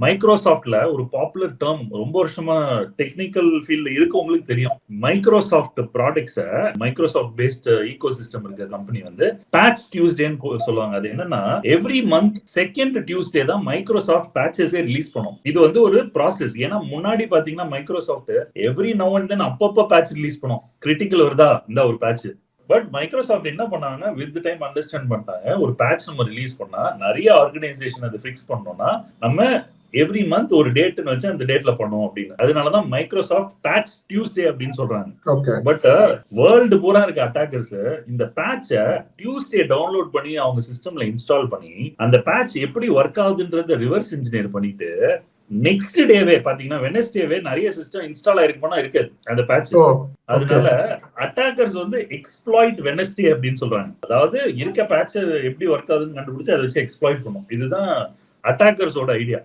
மைக்ரோசாஃப்ட்ல ஒரு popular term ரொம்ப வருஷமா டெக்னிக்கல் ஃபீல்ட்ல இருக்கவங்களுக்கு தெரியும். மைக்ரோசாஃப்ட் ப்ராடக்ட்ஸ மைக்ரோசாஃப்ட் பேஸ்ட் ஈகோ சிஸ்டம் இருக்க கம்பெனி வந்து பேட்ச் டியூஸ்டேன்னு சொல்லுவாங்க. அது என்னன்னா எவ்ரி மந்த் செகண்ட் டியூஸ்டே தான் மைக்ரோசாஃப்ட் பேட்சஸே ரிலீஸ் பண்ணும். இது வந்து ஒரு ப்ராசஸ். ஏன்னா முன்னாடி பாத்தீங்கன்னா Microsoft every now and then அப்பப்ப பேட்ச் ரிலீஸ் பண்ணும். கிரிட்டிக்கல் வருதா இந்த ஒரு பேட்ச். பட் மைக்ரோசாஃப்ட் என்ன பண்ணாங்கன்னா வித் டைம் அண்டர்ஸ்டாண்ட் பண்ணிட்டாங்க, ஒரு பேட்ச் நம்ம ரிலீஸ் பண்ணா நிறைய ஆர்கனைசேஷன் அதை ஃபிக்ஸ் பண்ணோம்னா நம்ம எவ்ரி மந்த் ஒரு டேட்னு வச்சு அந்த டேட்ல பண்ணுவோம் அப்படின்னு. அதனாலதான் மைக்ரோசாஃப்ட் பேட்ச் டியூஸ்டே அப்படின்னு சொல்றாங்க. பட் வேர்ல்டு பூரா இருக்க அட்டாக்கர்ஸ் இந்த பேட்சை டியூஸ்டே டவுன்லோட் பண்ணி அவங்க சிஸ்டம்ல இன்ஸ்டால் பண்ணி அந்த பேட்ச் எப்படி ஒர்க் ஆகுதுன்றத ரிவர்ஸ் இன்ஜினியர் பண்ணிட்டு நெக்ஸ்ட் டேவே பாத்தீங்கன்னா வெனஸ்டேவே நிறைய சிஸ்டம் இன்ஸ்டால் ஆயிருக்கும்னா இருக்காது அந்த பேட்ச். அதனால அட்டாக்கர்ஸ் வந்து எக்ஸ்ப்ளாய்ட் வெனஸ்டே அப்படின்னு சொல்றாங்க. அதாவது இருக்க பேட்ச் எப்படி ஒர்க் ஆகுதுன்னு கண்டுபிடிச்சு அதை வச்சு எக்ஸ்ப்ளாய்ட் பண்ணும். இதுதான் அட்டாக்கர்ஸோட ஐடியா.